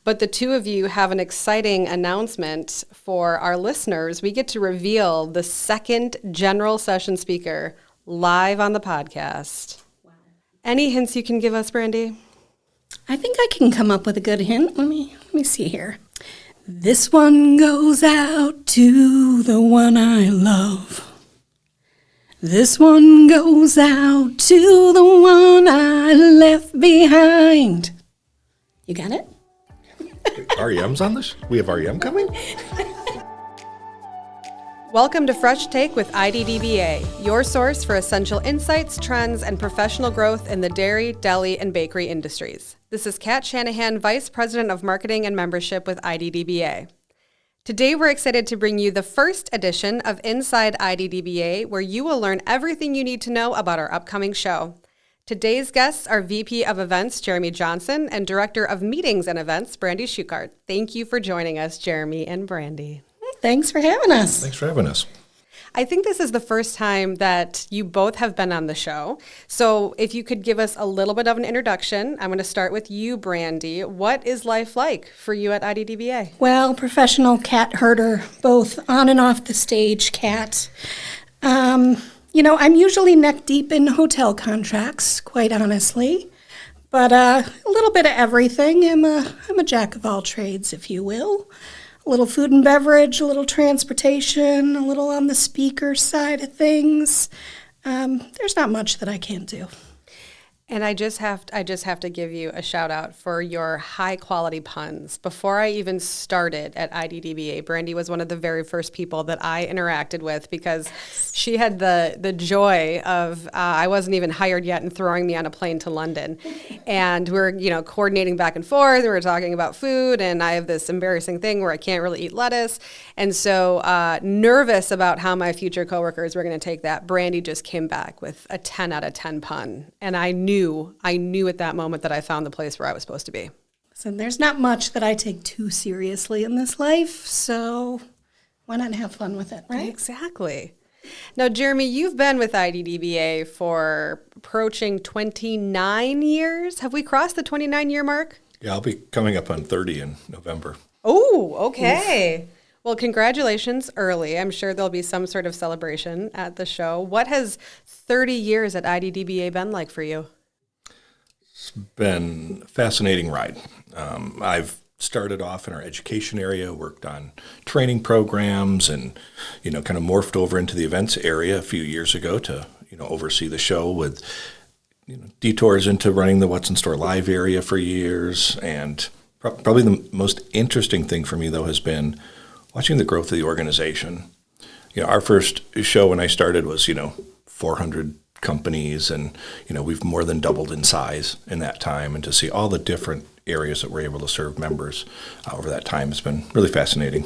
But the two of you have an exciting announcement for our listeners. We get to reveal the second general session speaker live on the podcast. Wow. Any hints you can give us, Brandie? I think I can come up with a good hint. Let me see here. This one goes out to the one I love. This one goes out to the one I left behind. You got it? REM's on this? We have REM coming? Welcome to Fresh Take with IDDBA, your source for essential insights, trends, and professional growth in the dairy, deli, and bakery industries. This is Kat Shanahan, Vice President of Marketing and Membership with IDDBA. Today, we're excited to bring you the first edition of Inside IDDBA, where you will learn everything you need to know about our upcoming show. Today's guests are VP of Events, Jeremy Johnson, and Director of Meetings and Events, Brandie Schuchart. Thank you for joining us, Jeremy and Brandie. Thanks for having us. Thanks for having us. I think this is the first time that you both have been on the show. So if you could give us a little bit of an introduction, I'm going to start with you, Brandie. What is life like for you at IDDBA? Well, professional cat herder, both on and off the stage cat. I'm usually neck deep in hotel contracts, quite honestly, but a little bit of everything. I'm a jack of all trades, if you will. A little food and beverage, a little transportation, a little on the speaker side of things. There's not much that I can't do. And I just have to give you a shout out for your high quality puns. Before I even started at IDDBA, Brandie was one of the very first people that I interacted with because she had the joy of I wasn't even hired yet and throwing me on a plane to London. And we're coordinating back and forth. We were talking about food, and I have this embarrassing thing where I can't really eat lettuce. And so nervous about how my future coworkers were going to take that. Brandie just came back with a 10 out of 10 pun, and I knew at that moment that I found the place where I was supposed to be. So there's not much that I take too seriously in this life, so why not have fun with it, right? Exactly. Now, Jeremy, you've been with IDDBA for approaching 29 years. Have we crossed the 29-year mark? Yeah, I'll be coming up on 30 in November. Oh, okay. Oof. Well, congratulations early. I'm sure there'll be some sort of celebration at the show. What has 30 years at IDDBA been like for you? It's been a fascinating ride. I've started off in our education area, worked on training programs, and kind of morphed over into the events area a few years ago to oversee the show with detours into running the What's in Store Live area for years. And probably the most interesting thing for me, though, has been watching the growth of the organization. Our first show when I started was 400 companies, and we've more than doubled in size in that time, and to see all the different areas that we're able to serve members over that time has been really fascinating.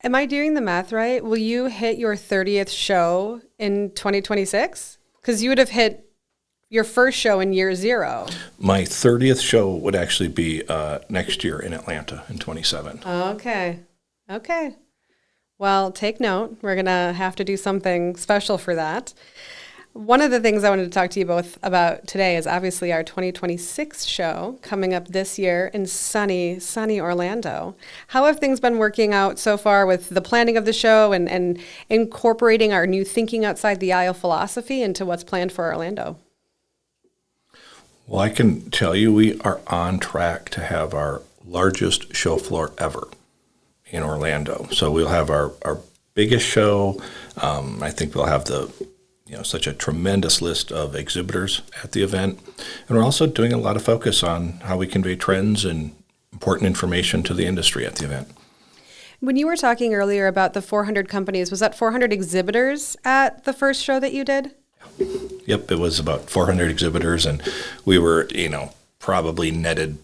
Am I doing the math right? Will you hit your 30th show in 2026? Because you would have hit your first show in year 0. My 30th show would actually be next year in Atlanta in 27. Okay. Well, take note. We're going to have to do something special for that. One of the things I wanted to talk to you both about today is obviously our 2026 show coming up this year in sunny Orlando. How have things been working out so far with the planning of the show and incorporating our new thinking outside the aisle philosophy into what's planned for Orlando? Well, I can tell you we are on track to have our largest show floor ever in Orlando. So we'll have our biggest show. I think we'll have such a tremendous list of exhibitors at the event. And we're also doing a lot of focus on how we convey trends and important information to the industry at the event. When you were talking earlier about the 400 companies, was that 400 exhibitors at the first show that you did? Yep, it was about 400 exhibitors, and we were, probably netted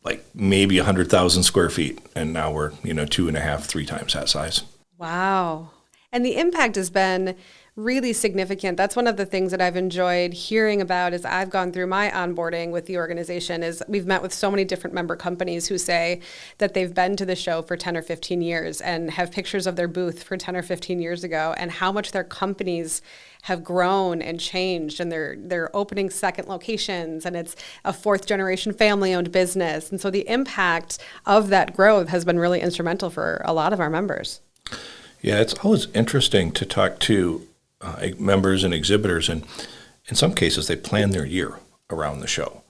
like maybe 100,000 square feet, and now we're, 2.5, 3 times that size. Wow. And the impact has been really significant. That's one of the things that I've enjoyed hearing about as I've gone through my onboarding with the organization is we've met with so many different member companies who say that they've been to the show for 10 or 15 years and have pictures of their booth for 10 or 15 years ago and how much their companies have grown and changed, and they're opening second locations, and it's a fourth generation family owned business. And so the impact of that growth has been really instrumental for a lot of our members. Yeah, it's always interesting to talk to members and exhibitors, and in some cases they plan their year around the show.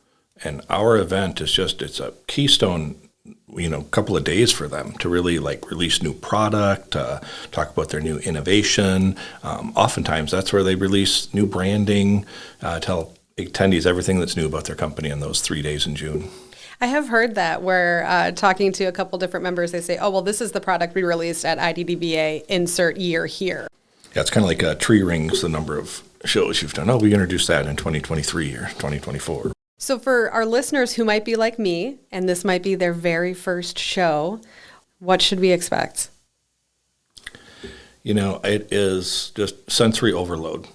And our event is it's a keystone, couple of days for them to really release new product, talk about their new innovation. Oftentimes that's where they release new branding, tell attendees everything that's new about their company in those 3 days in June. I have heard that where talking to a couple different members, they say, oh, well, this is the product we released at IDDBA, insert year here. Yeah, it's kind of like tree rings, the number of shows you've done. Oh, we introduced that in 2023 or 2024. So for our listeners who might be like me, and this might be their very first show, what should we expect? It is just sensory overload.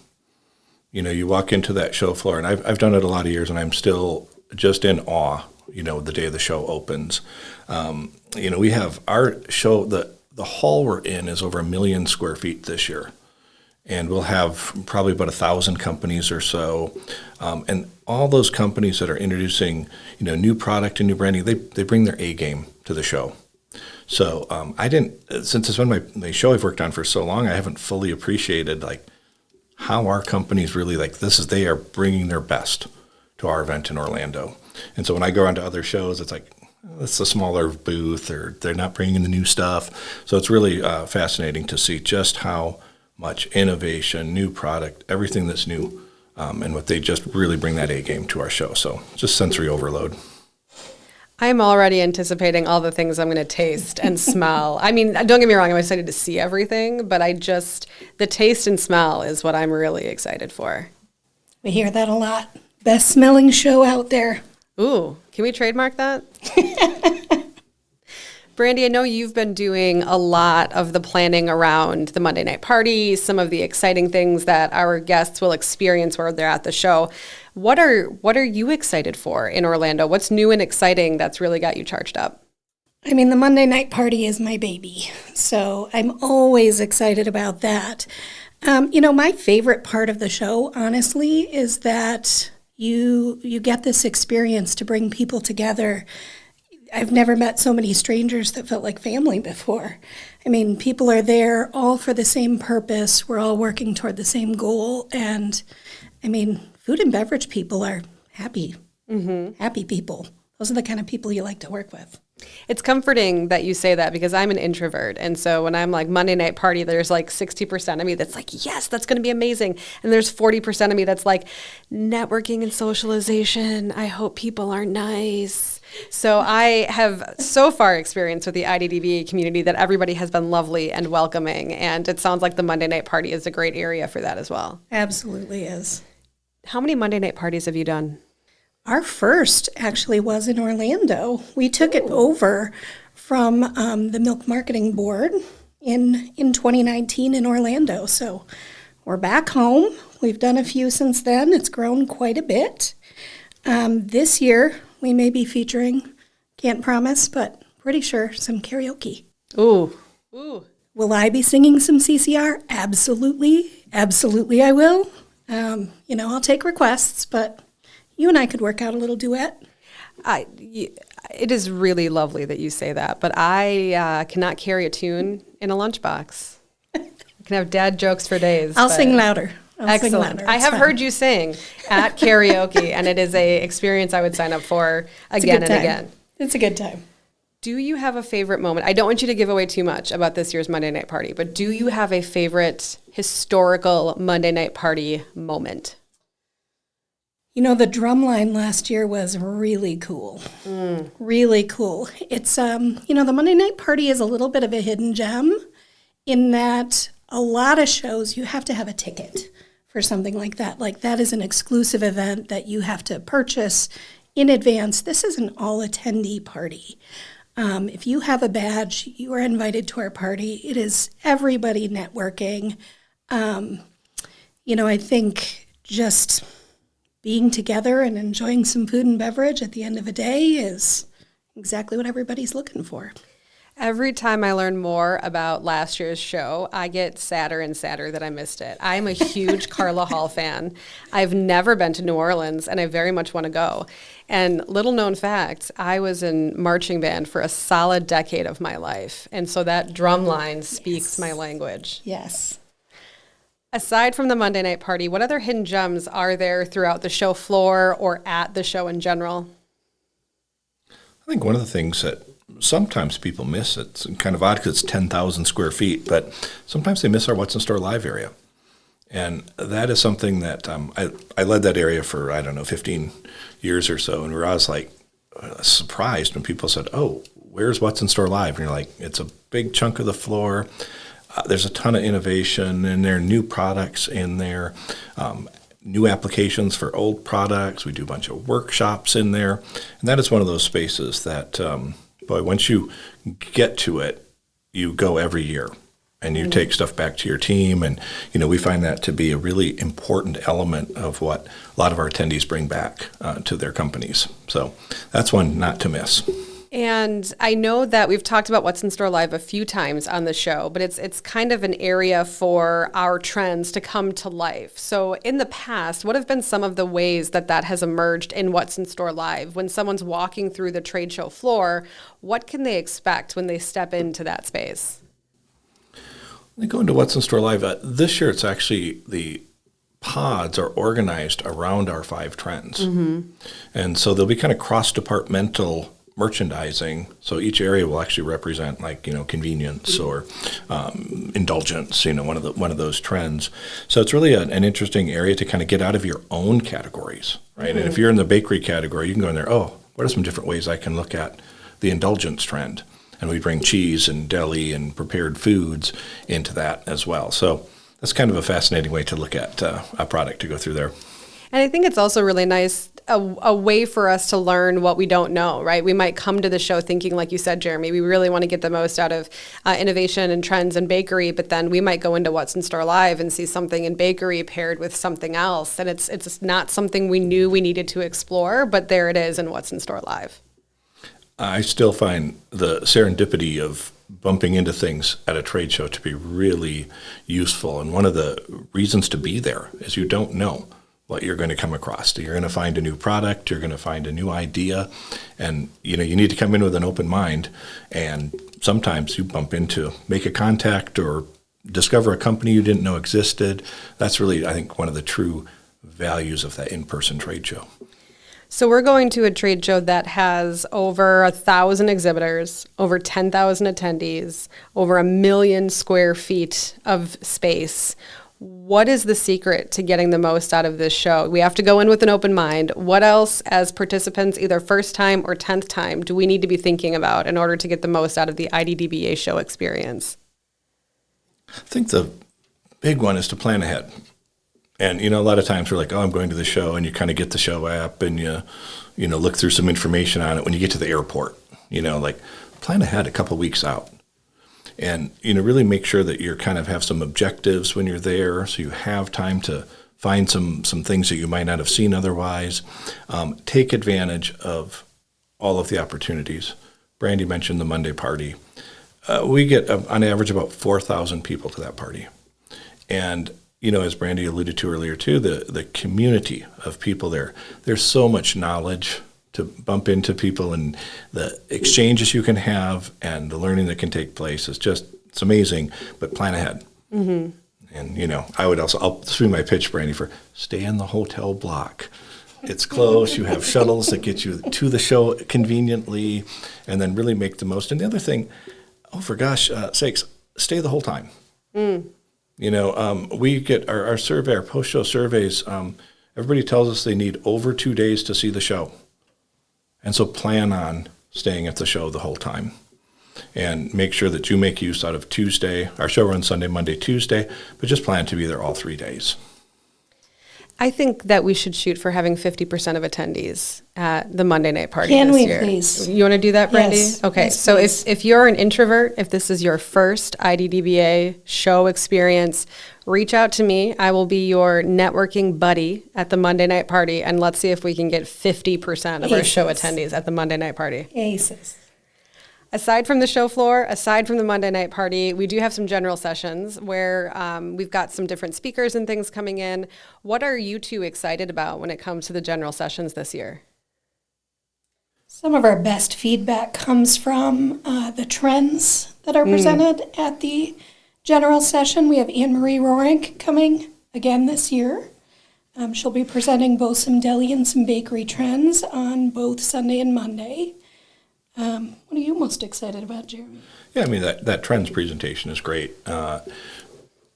You walk into that show floor, and I've done it a lot of years, and I'm still just in awe, the day the show opens. We have our show, the hall we're in is over 1 million square feet this year. And we'll have probably about 1,000 companies or so. And all those companies that are introducing, new product and new branding, they bring their A game to the show. So since it's been my show I've worked on for so long, I haven't fully appreciated how our companies really they are bringing their best to our event in Orlando. And so when I go on to other shows, it's it's a smaller booth, or they're not bringing in the new stuff. So it's really fascinating to see just how much innovation, new product, everything that's new, and what they just really bring that A game to our show. So just sensory overload. I'm already anticipating all the things I'm going to taste and smell. I mean, don't get me wrong, I'm excited to see everything, but the taste and smell is what I'm really excited for. We hear that a lot. Best smelling show out there. Ooh, can we trademark that? Brandie, I know you've been doing a lot of the planning around the Monday night party, some of the exciting things that our guests will experience while they're at the show. What are you excited for in Orlando? What's new and exciting that's really got you charged up? I mean, the Monday night party is my baby, so I'm always excited about that. My favorite part of the show, honestly, is that you get this experience to bring people together. I've never met so many strangers that felt like family before. I mean, people are there all for the same purpose. We're all working toward the same goal. And I mean, food and beverage people are happy, happy people. Those are the kind of people you like to work with. It's comforting that you say that because I'm an introvert. And so when I'm Monday night party, there's 60% of me that's yes, that's going to be amazing. And there's 40% of me that's networking and socialization. I hope people are nice. So I have so far experienced with the IDDBA community that everybody has been lovely and welcoming. And it sounds like the Monday night party is a great area for that as well. Absolutely is. How many Monday night parties have you done? Our first actually was in Orlando. We took it over from the Milk Marketing Board in 2019 in Orlando. So we're back home. We've done a few since then. It's grown quite a bit. This year we may be featuring, can't promise, but pretty sure, some karaoke. Ooh. Will I be singing some CCR? Absolutely. Absolutely I will. I'll take requests, but you and I could work out a little duet. It is really lovely that you say that, but I cannot carry a tune in a lunchbox. I can have dad jokes for days. I'll sing louder. Excellent. I have heard you sing at karaoke, and it is a experience I would sign up for again and again. It's a good time. Do you have a favorite moment? I don't want you to give away too much about this year's Monday night party, but do you have a favorite historical Monday night party moment? The drum line last year was really cool. Really cool. It's, the Monday night party is a little bit of a hidden gem in that a lot of shows you have to have a ticket for something like that. That is an exclusive event that you have to purchase in advance. This is an all-attendee party. If you have a badge, you are invited to our party. It is everybody networking. I think just being together and enjoying some food and beverage at the end of a day is exactly what everybody's looking for. Every time I learn more about last year's show, I get sadder and sadder that I missed it. I'm a huge Carla Hall fan. I've never been to New Orleans, and I very much want to go. And little known fact, I was in marching band for a solid decade of my life. And so that drum line speaks my language. Yes. Aside from the Monday night party, what other hidden gems are there throughout the show floor or at the show in general? I think one of the things that sometimes people miss, it's kind of odd because it's 10,000 square feet, but sometimes they miss our What's in Store Live area. And that is something that I led that area for, 15 years or so, and we were always like surprised when people said, oh, where's What's in Store Live? And you're like, it's a big chunk of the floor. There's a ton of innovation, and there are new products in there, new applications for old products. We do a bunch of workshops in there, and that is one of those spaces that, once you get to it, you go every year, and you take stuff back to your team, and we find that to be a really important element of what a lot of our attendees bring back to their companies. So that's one not to miss. And I know that we've talked about What's in Store Live a few times on the show, but it's kind of an area for our trends to come to life. So in the past, what have been some of the ways that has emerged in What's in Store Live? When someone's walking through the trade show floor, what can they expect when they step into that space? When they go into What's in Store Live, this year it's actually the pods are organized around our 5 trends. Mm-hmm. And so they'll be kind of cross-departmental merchandising, so each area will actually represent convenience or indulgence, one of those trends. So it's really an interesting area to kind of get out of your own categories, right? Mm-hmm. And if you're in the bakery category, you can go in there, oh, what are some different ways I can look at the indulgence trend? And we bring cheese and deli and prepared foods into that as well. So that's kind of a fascinating way to look at a product to go through there. And I think it's also really nice, a way for us to learn what we don't know, right? We might come to the show thinking, like you said, Jeremy, we really want to get the most out of innovation and trends in bakery, but then we might go into What's in Store Live and see something in bakery paired with something else. And it's not something we knew we needed to explore, but there it is in What's in Store Live. I still find the serendipity of bumping into things at a trade show to be really useful. And one of the reasons to be there is you don't know what you're going to come across. You're going to find a new product, you're going to find a new idea, and you need to come in with an open mind. And sometimes you bump into, make a contact or discover a company you didn't know existed. That's really, I think, one of the true values of that in-person trade show. So we're going to a trade show that has over 1,000 exhibitors, over 10,000 attendees, over 1 million square feet of space. What is the secret to getting the most out of this show? We have to go in with an open mind. What else, as participants, either first time or 10th time, do we need to be thinking about in order to get the most out of the IDDBA show experience? I think the big one is to plan ahead. And, a lot of times we're like, oh, I'm going to the show, and you kind of get the show app and you look through some information on it when you get to the airport, plan ahead a couple weeks out. And, really make sure that you kind of have some objectives when you're there, so you have time to find some things that you might not have seen otherwise. Take advantage of all of the opportunities. Brandie mentioned the Monday party. We get, on average, about 4,000 people to that party. And, as Brandie alluded to earlier, too, the community of people there, there's so much knowledge to bump into people, and the exchanges you can have and the learning that can take place is it's amazing, but plan ahead. Mm-hmm. And, I'll swing my pitch, Brandie, for stay in the hotel block. It's close. You have shuttles that get you to the show conveniently, and then really make the most. And the other thing, for gosh sakes, stay the whole time. Mm. We get our survey, our post-show surveys, everybody tells us they need over 2 days to see the show. And so plan on staying at the show the whole time, and make sure that you make use out of Tuesday. Our show runs Sunday, Monday, Tuesday, but just plan to be there all 3 days. I think that we should shoot for having 50% of attendees at the Monday night party Can this we, year. please? You want to do that, Brandie? Yes. Okay, Yes, so please. if you're an introvert, if this is your first IDDBA show experience, reach out to me. I will be your networking buddy at the Monday night party, and let's see if we can get 50% of our show Aces. attendees at the Monday night party. Aces. Aside from the show floor, aside from the Monday night party, we do have some general sessions where we've got some different speakers and things coming in. What are you two excited about when it comes to the general sessions this year? Some of our best feedback comes from the trends that are presented at the general session. We have Anne-Marie Rorank coming again this year. She'll be presenting both some deli and some bakery trends on both Sunday and Monday. What are you most excited about, Jeremy? Yeah, I mean, that trends presentation is great.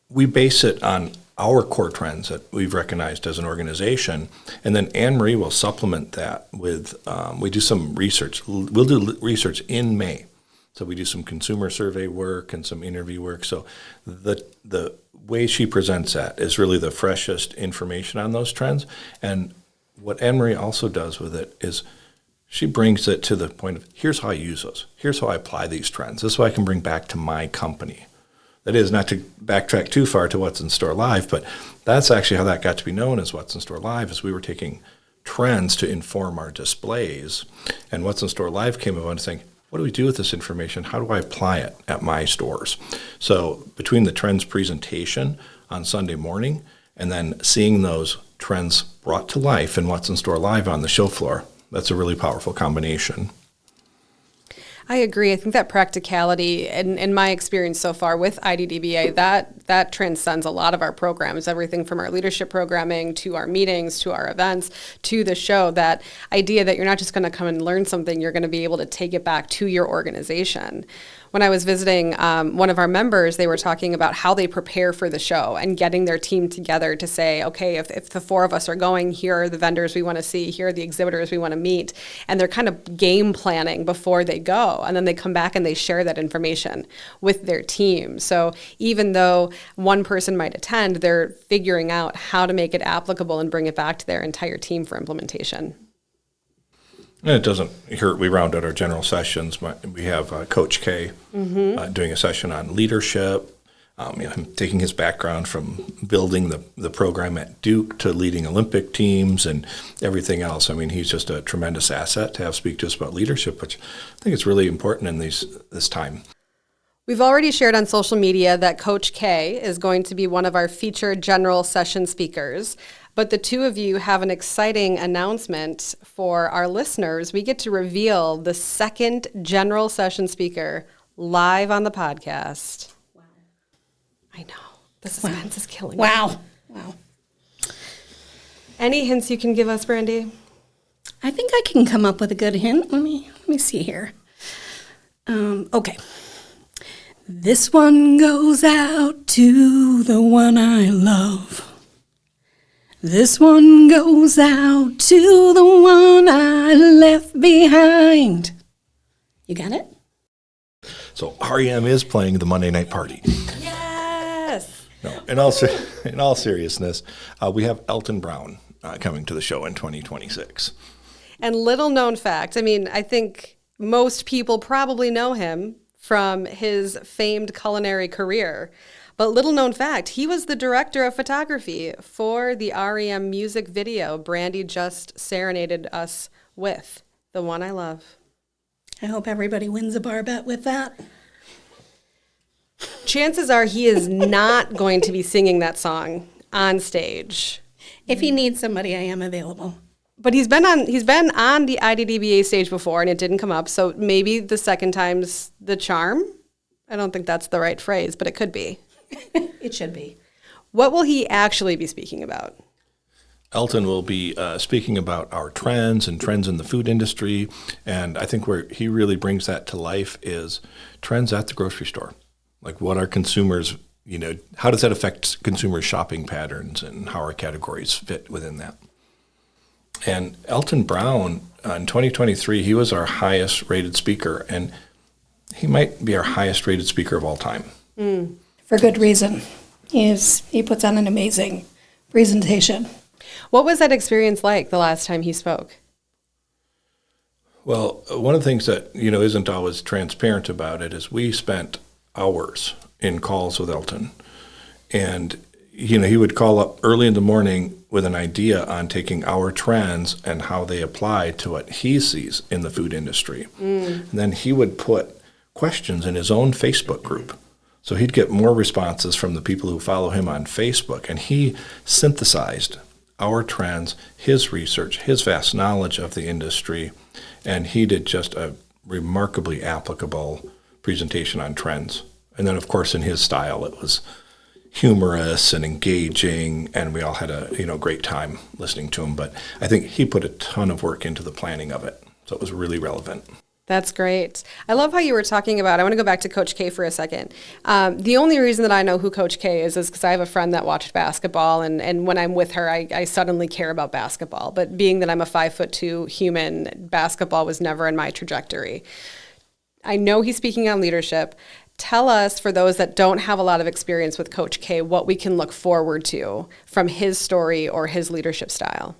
We base it on our core trends that we've recognized as an organization, and then Anne-Marie will supplement that with, we do some research. We'll do research in May. So we do some consumer survey work and some interview work. So the way she presents that is really the freshest information on those trends. And what Anne-Marie also does with it is she brings it to the point of, here's how I use those. Here's how I apply these trends. This is what I can bring back to my company. That is, not to backtrack too far to What's in Store Live, but that's actually how that got to be known as What's in Store Live, is we were taking trends to inform our displays. And What's in Store Live came about and saying, what do we do with this information? How do I apply it at my stores? So between the trends presentation on Sunday morning and then seeing those trends brought to life in What's in Store Live on the show floor, that's a really powerful combination. I agree. I think that practicality, in my experience so far with IDDBA, that transcends a lot of our programs, everything from our leadership programming to our meetings, to our events, to the show. That idea that you're not just going to come and learn something, you're going to be able to take it back to your organization. When I was visiting one of our members, they were talking about how they prepare for the show and getting their team together to say, okay, if the four of us are going, here are the vendors we want to see, here are the exhibitors we want to meet. And they're kind of game planning before they go. And then they come back and they share that information with their team. So even though one person might attend, they're figuring out how to make it applicable and bring it back to their entire team for implementation. And it doesn't hurt. We round out our general sessions. We have Coach K doing a session on leadership. Him taking his background from building the program at Duke to leading Olympic teams and everything else. I mean, he's just a tremendous asset to have speak to us about leadership, which I think is really important in this time. We've already shared on social media that Coach K is going to be one of our featured general session speakers. But the two of you have an exciting announcement for our listeners. We get to reveal the second general session speaker live on the podcast. Wow. I know. The suspense is killing me. Wow. Any hints you can give us, Brandie? I think I can come up with a good hint. Let me see here. Okay. This one goes out to the one I love. This one goes out to the one I left behind. You got it? So REM is playing the Monday night party. Yes. No, in all seriousness, we have Elton Brown coming to the show in 2026. And little known fact, I mean, I think most people probably know him from his famed culinary career. But little known fact, he was the director of photography for the REM music video Brandie just serenaded us with, The One I Love. I hope everybody wins a bar bet with that. Chances are he is not going to be singing that song on stage. If he needs somebody, I am available. But he's been on the IDDBA stage before and it didn't come up, so maybe the second time's the charm. I don't think that's the right phrase, but it could be. It should be. What will he actually be speaking about? Elton will be speaking about our trends and trends in the food industry, and I think where he really brings that to life is trends at the grocery store. Like what our consumers, how does that affect consumer shopping patterns and how our categories fit within that? And Elton Brown, in 2023, he was our highest rated speaker, and he might be our highest rated speaker of all time. For good reason. He puts on an amazing presentation. What was that experience like the last time he spoke? Well, one of the things that, isn't always transparent about it is we spent hours in calls with Elton. And, he would call up early in the morning with an idea on taking our trends and how they apply to what he sees in the food industry. And then he would put questions in his own Facebook group. So he'd get more responses from the people who follow him on Facebook. And he synthesized our trends, his research, his vast knowledge of the industry, and he did just a remarkably applicable presentation on trends. And then, of course, in his style, it was humorous and engaging, and we all had a great time listening to him. But I think he put a ton of work into the planning of it, so it was really relevant. That's great. I love how you were talking about, I want to go back to Coach K for a second. The only reason that I know who Coach K is because I have a friend that watched basketball, and when I'm with her, I suddenly care about basketball. But being that I'm a 5'2" human, basketball was never in my trajectory. I know he's speaking on leadership. Tell us, for those that don't have a lot of experience with Coach K, what we can look forward to from his story or his leadership style.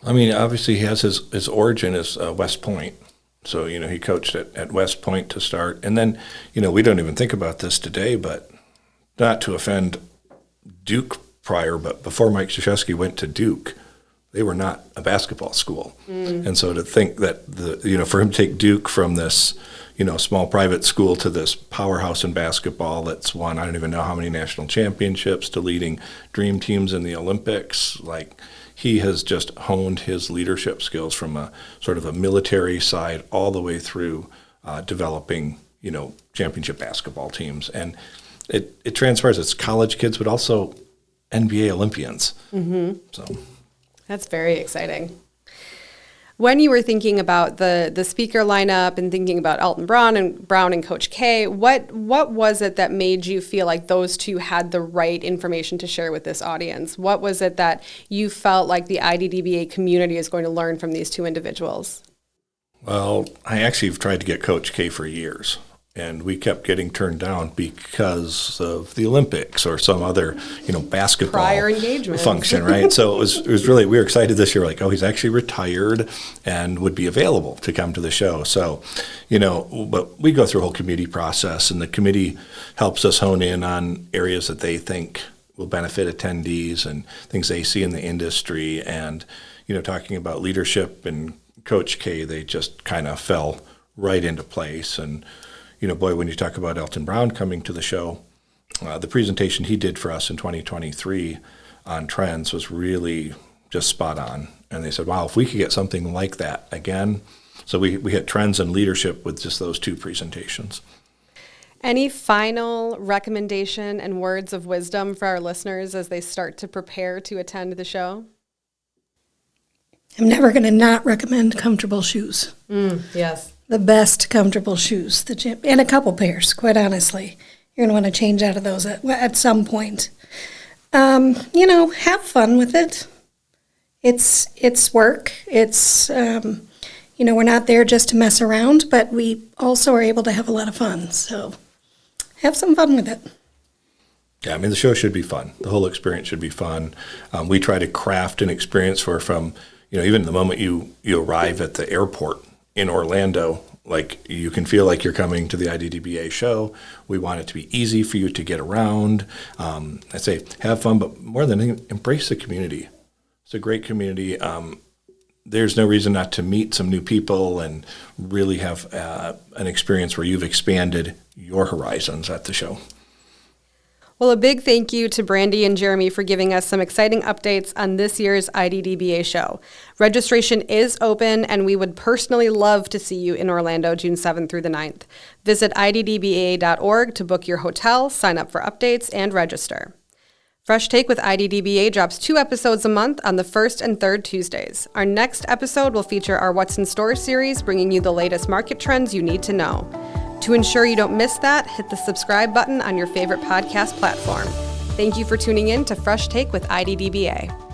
I mean, obviously he has his origin as West Point. So, he coached at West Point to start. And then, we don't even think about this today, but not to offend Duke prior, but before Mike Krzyzewski went to Duke, they were not a basketball school. And so to think that, for him to take Duke from this, small private school to this powerhouse in basketball that's won, I don't even know how many national championships, to leading dream teams in the Olympics, he has just honed his leadership skills from a sort of a military side all the way through developing, championship basketball teams. And it transpires. It's college kids, but also NBA Olympians. So that's very exciting. When you were thinking about the speaker lineup and thinking about Elton Brown and Coach K, what was it that made you feel like those two had the right information to share with this audience? What was it that you felt like the IDDBA community is going to learn from these two individuals? Well, I actually have tried to get Coach K for years, and we kept getting turned down because of the Olympics or some other, basketball prior engagement function, right? So it was really, we were excited this year, he's actually retired and would be available to come to the show. So, but we go through a whole committee process, and the committee helps us hone in on areas that they think will benefit attendees and things they see in the industry. And, talking about leadership and Coach K, they just kind of fell right into place. And, when you talk about Elton Brown coming to the show, the presentation he did for us in 2023 on trends was really just spot on. And they said, wow, if we could get something like that again. So we hit trends and leadership with just those two presentations. Any final recommendation and words of wisdom for our listeners as they start to prepare to attend the show? I'm never going to not recommend comfortable shoes. Yes. The best comfortable shoes, and a couple pairs, quite honestly. You're going to want to change out of those at some point. Have fun with it. It's work. It's, we're not there just to mess around, but we also are able to have a lot of fun. So have some fun with it. Yeah, I mean, the show should be fun. The whole experience should be fun. We try to craft an experience where from, even the moment you arrive at the airport in Orlando, you can feel like you're coming to the IDDBA show. We want it to be easy for you to get around. I say have fun, but more than anything, embrace the community. It's a great community. There's no reason not to meet some new people and really have an experience where you've expanded your horizons at the show. Well, a big thank you to Brandie and Jeremy for giving us some exciting updates on this year's IDDBA show. Registration is open, and we would personally love to see you in Orlando June 7th through the 9th. Visit IDDBA.org to book your hotel, sign up for updates, and register. Fresh Take with IDDBA drops 2 episodes a month on the 1st and 3rd Tuesdays. Our next episode will feature our What's in Store series, bringing you the latest market trends you need to know. To ensure you don't miss that, hit the subscribe button on your favorite podcast platform. Thank you for tuning in to Fresh Take with IDDBA.